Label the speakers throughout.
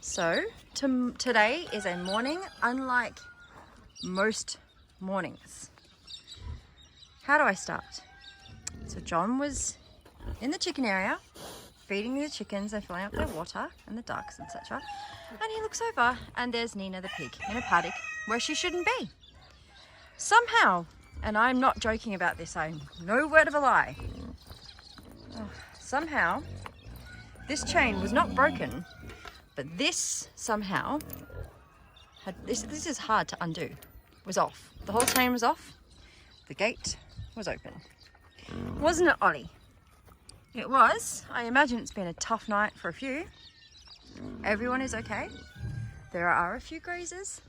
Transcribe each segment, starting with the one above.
Speaker 1: So today is a morning unlike most mornings. How do I start? So John was in the chicken area feeding the chickens and filling up their water and the ducks, etc. And he looks over and there's Nina the pig in a paddock where she shouldn't be. Somehow, and I'm not joking about this, I'm no word of a lie. Somehow, this chain was not broken, but this somehow had, this is hard to undo, was off. The whole chain was off, the gate was open. Wasn't it, Ollie? It was. I imagine it's been a tough night for a few. Everyone is okay. There are a few grazers.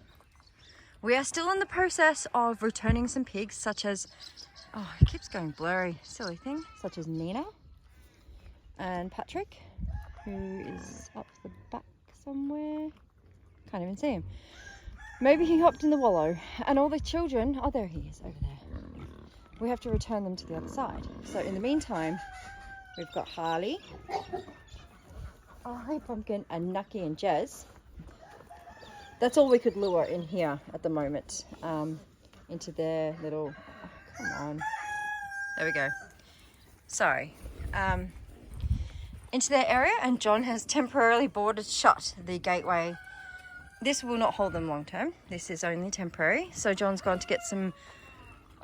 Speaker 1: We are still in the process of returning some pigs, such as, oh, it keeps going blurry, silly thing, such as Nina and Patrick, who is up the back somewhere. Can't even see him. Maybe he hopped in the wallow. And all the children, oh, there he is, over there. We have to return them to the other side. So in the meantime, we've got Harley, oh, hey Pumpkin, and Nucky and Jez. That's all we could lure in here at the moment, into their little, oh, come on, there we go, sorry, into their area, and John has temporarily boarded shut the gateway. This will not hold them long term, this is only temporary, so John's gone to get some,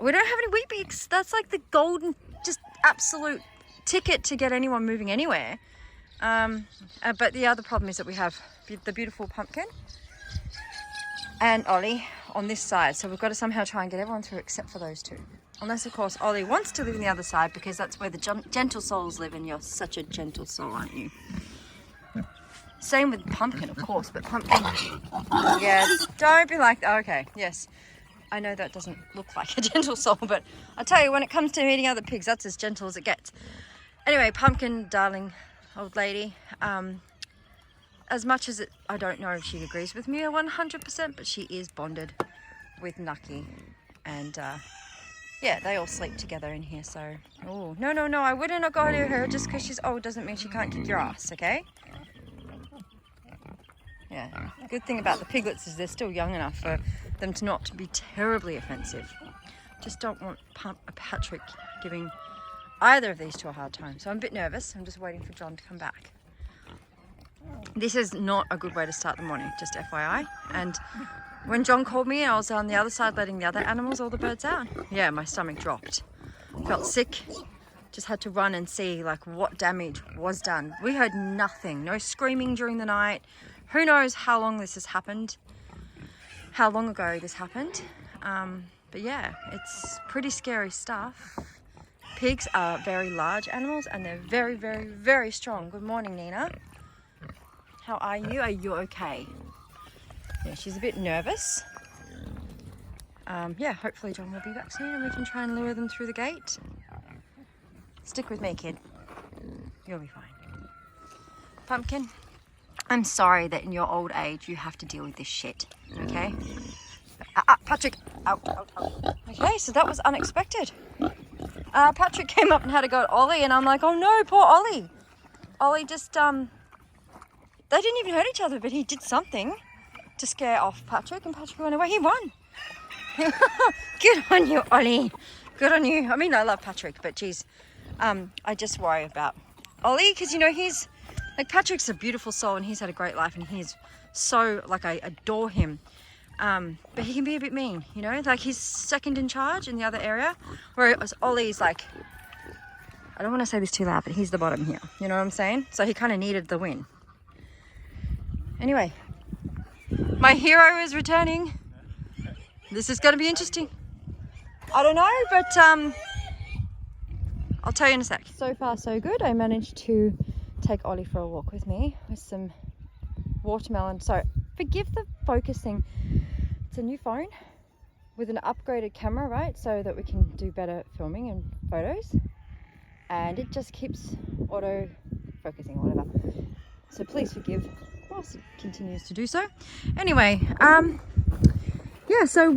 Speaker 1: we don't have any wheat bix, that's like the golden, just absolute ticket to get anyone moving anywhere. But the other problem is that we have the beautiful Pumpkin and Ollie on this side, so we've got to somehow try and get everyone through except for those two, unless of course Ollie wants to live on the other side, because that's where the gentle souls live, and you're such a gentle soul, aren't you? Same with Pumpkin, of course, but Pumpkin, yes, don't be like that. Okay, yes, I know that doesn't look like a gentle soul, but I tell you, when it comes to eating other pigs, that's as gentle as it gets. Anyway, Pumpkin, darling old lady, as much as I don't know if she agrees with me 100%, but she is bonded with Nucky, and yeah, they all sleep together in here. So, oh, no, I wouldn't go to her just because she's old doesn't mean she can't kick your ass, okay? Yeah, good thing about the piglets is they're still young enough for them to not be terribly offensive. Just don't want Patrick giving either of these two a hard time. So I'm a bit nervous. I'm just waiting for John to come back. This is not a good way to start the morning, just FYI. And when John called me, I was on the other side letting the other animals, all the birds out. Yeah, my stomach dropped. Felt sick. Just had to run and see like what damage was done. We heard nothing. No screaming during the night. Who knows how long this has happened. How long ago this happened. But yeah, it's pretty scary stuff. Pigs are very large animals and they're very, very, very strong. Good morning, Nina. How are you? Are you okay? Yeah, she's a bit nervous. Yeah, hopefully John will be back soon and we can try and lure them through the gate. Stick with me, kid. You'll be fine. Pumpkin, I'm sorry that in your old age you have to deal with this shit, okay? Patrick, out. Okay, so that was unexpected. Patrick came up and had a go at Ollie, and I'm like, oh no, poor Ollie. Ollie just, they didn't even hurt each other, but he did something to scare off Patrick, and Patrick went away. He won. Good on you, Ollie. Good on you. I mean, I love Patrick, but geez, I just worry about Ollie, because, you know, he's, like, Patrick's a beautiful soul, and he's had a great life, and he's so, like, I adore him. But he can be a bit mean, you know, like he's second in charge in the other area, whereas Ollie's like, I don't want to say this too loud, but he's the bottom here, you know what I'm saying? So he kind of needed the win. Anyway, my hero is returning. This is going to be interesting. I don't know, but I'll tell you in a sec. So far so good. I managed to take Ollie for a walk with me with some watermelon. So forgive the focusing. It's a new phone with an upgraded camera, right? So that we can do better filming and photos. And it just keeps auto focusing or whatever. So please forgive whilst it continues to do so. Anyway, yeah, so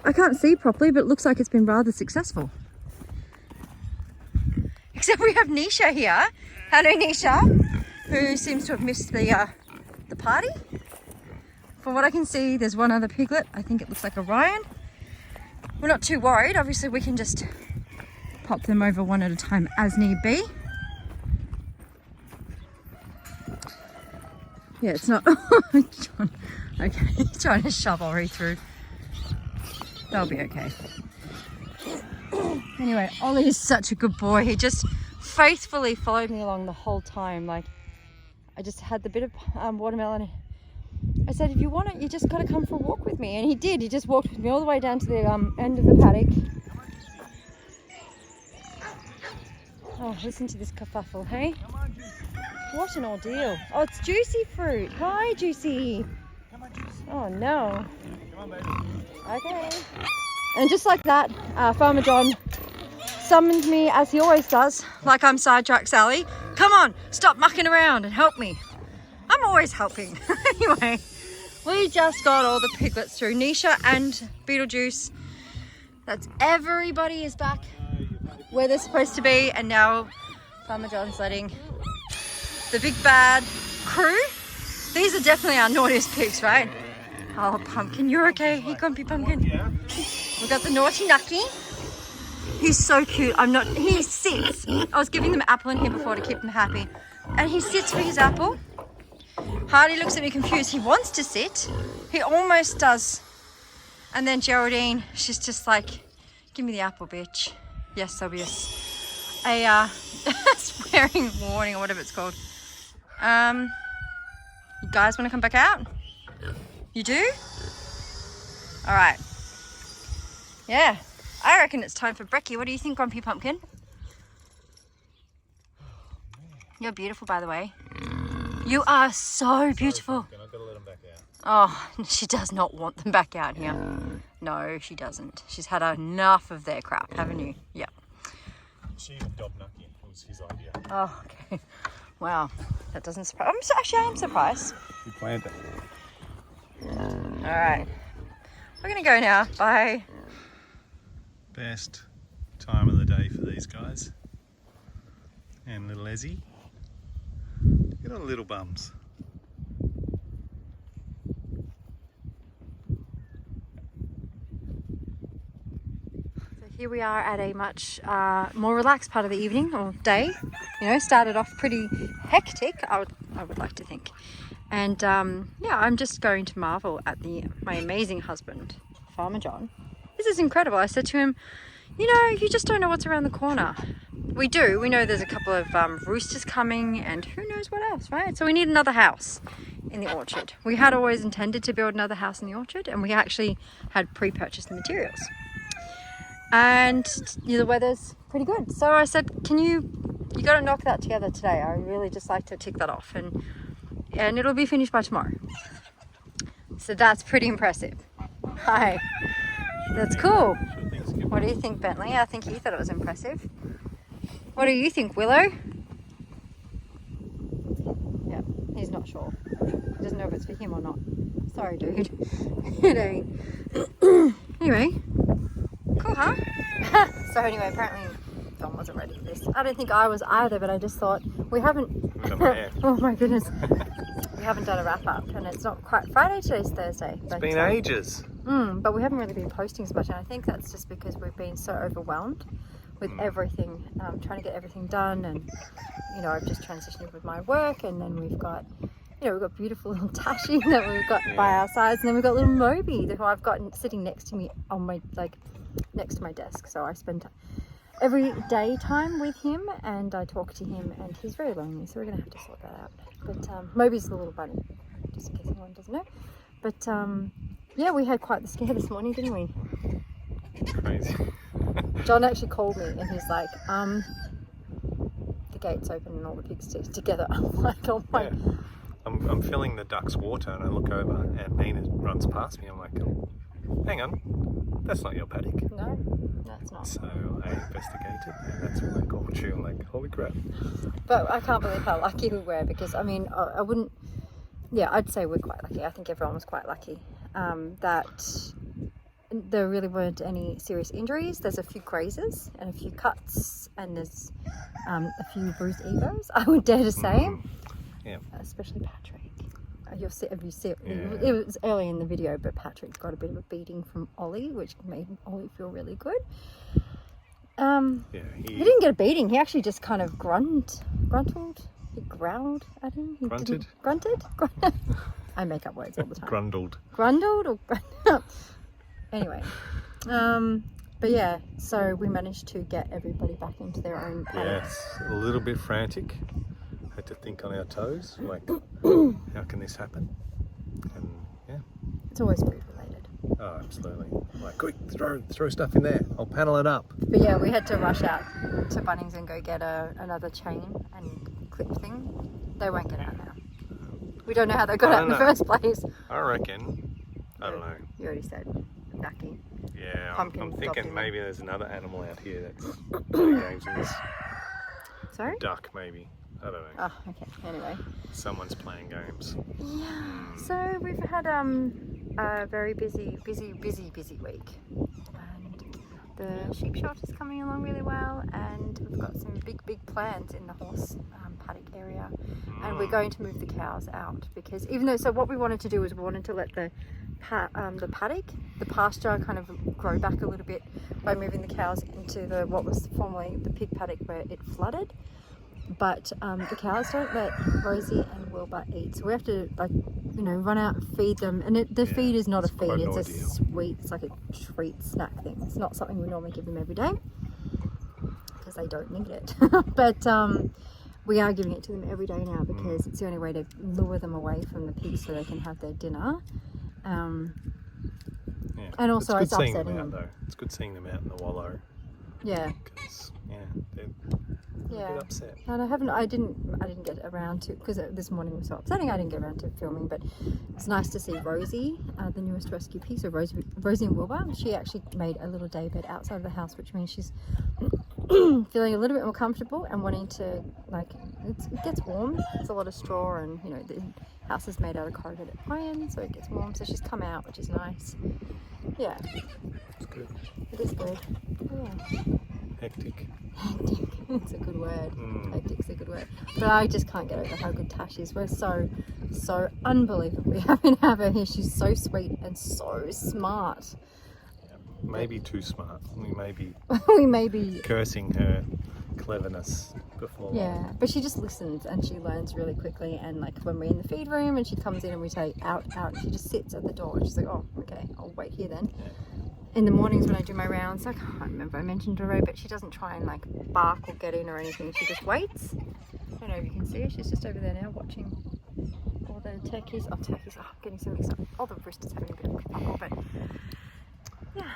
Speaker 1: I can't see properly, but it looks like it's been rather successful. Except we have Nisha here. Hello, Nisha. who seems to have missed the party. From what I can see, there's one other piglet. I think it looks like a Ryan. We're not too worried. Obviously, we can just pop them over one at a time as need be. Yeah, it's not. John, okay, he's trying to shove Ori through. They'll be okay. Anyway, Ollie is such a good boy. He just faithfully followed me along the whole time. Like, I just had the bit of watermelon. I said, if you want it, you just got to come for a walk with me. And he did. He just walked with me all the way down to the end of the paddock. Oh, listen to this kerfuffle, hey? What an ordeal. Oh, it's Juicy Fruit. Hi, Juicy. Oh, no. Okay. And just like that, Farmer John summoned me, as he always does, like I'm Sidetrack Sally. Come on, stop mucking around and help me. I'm always helping. Anyway, we just got all the piglets through. Nisha and Beetlejuice. That's everybody is back where they're supposed to be. And now Farmer John's letting the big bad crew. These are definitely our naughtiest pigs, right? Oh, Pumpkin, you're okay. Hey, Grumpy Pumpkin. We've got the naughty Nucky. He's so cute. He sits. I was giving them apple in here before to keep them happy. And he sits for his apple. Hardy looks at me confused. He wants to sit. He almost does. And then Geraldine, she's just like, give me the apple, bitch. Yes, there'll be a swearing warning or whatever it's called. You guys want to come back out? You do? All right. Yeah, I reckon it's time for brekkie. What do you think, Grumpy Pumpkin? You're beautiful, by the way. You are so beautiful.
Speaker 2: I've got to let them back out.
Speaker 1: Oh, she does not want them back out here. No, she doesn't. She's had enough of their crap, haven't you? Yeah.
Speaker 2: She even dobbed Nucky. It was his idea.
Speaker 1: Oh, okay. Wow, that doesn't surprise. I am surprised.
Speaker 2: He planned it.
Speaker 1: All right, we're gonna go now. Bye.
Speaker 2: Best time of the day for these guys. And little Ezzy. Look at all the little bums.
Speaker 1: So here we are at a much more relaxed part of the evening or day. You know, started off pretty hectic, I would like to think. And yeah, I'm just going to marvel at my amazing husband, Farmer John. This is incredible. I said to him, you know, you just don't know what's around the corner. We do. We know there's a couple of roosters coming and who knows what else, right? So we need another house in the orchard. We had always intended to build another house in the orchard, and we actually had pre-purchased the materials. And you know, the weather's pretty good. So I said, you got to knock that together today. I really just like to tick that off, and it'll be finished by tomorrow. So that's pretty impressive. Hi. That's cool. What do you think, Bentley? I think he thought it was impressive. What do you think, Willow? Yeah, he's not sure. He doesn't know if it's for him or not. Sorry, dude. It ain't. Anyway, cool, huh? So anyway, apparently Don wasn't ready for this. I don't think I was either, but I just thought we haven't. Oh my goodness. We haven't done a wrap up, and it's not quite Friday. Today's Thursday.
Speaker 2: It's been ages.
Speaker 1: But we haven't really been posting as much, and I think that's just because we've been so overwhelmed with everything, trying to get everything done, and you know, I've just transitioned with my work, and then we've got, you know, we've got beautiful little Tashi that we've got by our sides, and then we've got little Moby who I've got sitting next to me on my next to my desk. So I spend every day time with him, and I talk to him, and he's very lonely, so we're gonna have to sort that out. But Moby's the little bunny, just in case anyone doesn't know. But yeah, we had quite the scare this morning, didn't we?
Speaker 2: Crazy.
Speaker 1: John actually called me and he's like, the gate's open and all the pigs together. I'm like, oh my.
Speaker 2: Yeah. I'm filling the duck's water and I look over and Nina runs past me. I'm like, hang on, that's not your paddock.
Speaker 1: No, that's not.
Speaker 2: So I investigated and that's when I called you. I'm like, holy crap.
Speaker 1: But I can't believe how lucky we were, because I mean, I wouldn't, yeah, I'd say we're quite lucky. I think everyone was quite lucky that there really weren't any serious injuries. There's a few grazes and a few cuts, and there's a few bruised egos, I would dare to say.
Speaker 2: Yeah.
Speaker 1: Especially Patrick. You'll see, if you see it,
Speaker 2: Yeah.
Speaker 1: it was early in the video, but Patrick's got a bit of a beating from Ollie, which made Ollie feel really good.
Speaker 2: Yeah,
Speaker 1: He didn't get a beating. He actually just kind of grunted. He growled at him. He
Speaker 2: Grunted?
Speaker 1: Grunted? I make up words all the time.
Speaker 2: Grundled.
Speaker 1: Grundled or anyway. But yeah, so we managed to get everybody back into their own paddocks.
Speaker 2: Yes, a little bit frantic. Had to think on our toes, like, how can this happen? And yeah,
Speaker 1: It's always food related.
Speaker 2: oh, absolutely. Like, quick, throw stuff in there. I'll panel it up.
Speaker 1: But yeah, we had to rush out to Bunnings and go get another chain and clip thing. They won't get out now. We don't know how they got
Speaker 2: I
Speaker 1: out in the
Speaker 2: don't know.
Speaker 1: first place.
Speaker 2: I reckon. I don't know.
Speaker 1: You already said ducky.
Speaker 2: Yeah,
Speaker 1: Pumpkin
Speaker 2: I'm
Speaker 1: dropped
Speaker 2: thinking
Speaker 1: in
Speaker 2: maybe there's another animal out here that's playing games with this.
Speaker 1: Sorry?
Speaker 2: Duck, maybe. I don't know.
Speaker 1: Oh, okay. Anyway.
Speaker 2: Someone's playing games.
Speaker 1: Yeah. So we've had a very busy week. And the sheep shelter's coming along really well, and we've got some big plans in the horse paddock area, and we're going to move the cows out because so what we wanted to do is we wanted to let the paddock, the pasture, kind of grow back a little bit by moving the cows into what was formerly the pig paddock where it flooded. But the cows don't let Rosie and Wilbur eat, so we have to run out and feed them. And the feed is not a feed; it's a sweet, it's like a treat snack thing. It's not something we normally give them every day because they don't need it. But we are giving it to them every day now because it's the only way to lure them away from the pigs so they can have their dinner. And also
Speaker 2: it's
Speaker 1: it's
Speaker 2: good seeing
Speaker 1: upsetting
Speaker 2: them out,
Speaker 1: them.
Speaker 2: though. It's good seeing them out in the wallow.
Speaker 1: Yeah.
Speaker 2: Because they're
Speaker 1: Yeah.
Speaker 2: a bit upset.
Speaker 1: And I didn't get around to, because this morning was so upsetting, I didn't get around to filming, but it's nice to see Rosie, the newest rescue pig, so Rosie and Wilbur. She actually made a little day bed outside of the house, which means she's feeling a little bit more comfortable and wanting to, it gets warm. It's a lot of straw, and the house is made out of corrugated iron, so it gets warm, so she's come out, which is nice. Yeah.
Speaker 2: It's good.
Speaker 1: It is good. Yeah.
Speaker 2: Hectic.
Speaker 1: Hectic. It's a good word. Hectic's a good word. But I just can't get over how good Tash is. We're so unbelievably happy to have her here. She's so sweet and so smart.
Speaker 2: Maybe too smart.
Speaker 1: We may be
Speaker 2: cursing her cleverness before.
Speaker 1: Yeah, but she just listens and she learns really quickly. And when we're in the feed room and she comes in and we say out, she just sits at the door and she's like, oh, okay, I'll wait here then.
Speaker 2: Yeah.
Speaker 1: In the mornings when I do my rounds, I can't remember, I mentioned to her, but she doesn't try and bark or get in or anything. She just waits. I don't know if you can see her. She's just over there now watching all the turkeys. Oh, turkeys. Oh, I'm getting so mixed up. All the roosters having a bit of a kerfuffle, but yeah.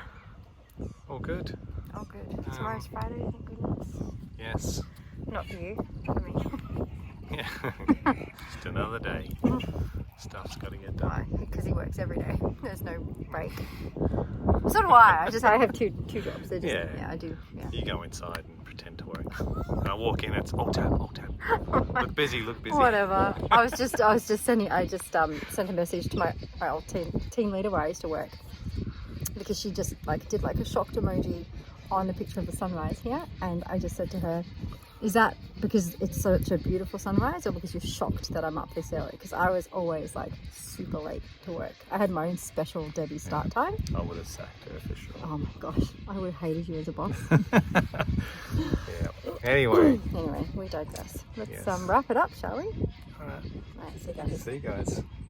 Speaker 2: All good.
Speaker 1: All good. Tomorrow's Friday, thank goodness.
Speaker 2: Yes.
Speaker 1: Not for you, for me.
Speaker 2: Yeah. Just another day. Stuff's got to get done.
Speaker 1: Why? Because he works every day. There's no break. So do I. I have two jobs.
Speaker 2: Yeah.
Speaker 1: I do. Yeah.
Speaker 2: You go inside and pretend to work. And I walk in, it's all tap. Look busy.
Speaker 1: Whatever. I sent a message to my old team leader where I used to work, because she just did a shocked emoji on the picture of the sunrise here, and I just said to her, is that because it's such a beautiful sunrise or because you're shocked that I'm up this early? Because I was always super late to work. I had my own special Debbie start time.
Speaker 2: I would have sacked her for sure.
Speaker 1: Oh my gosh, I would have hated you as a boss.
Speaker 2: Yeah. Anyway,
Speaker 1: we digress. Let's
Speaker 2: Yes.
Speaker 1: wrap it up, shall we?
Speaker 2: All right.
Speaker 1: Alright, see you guys.
Speaker 2: See you guys.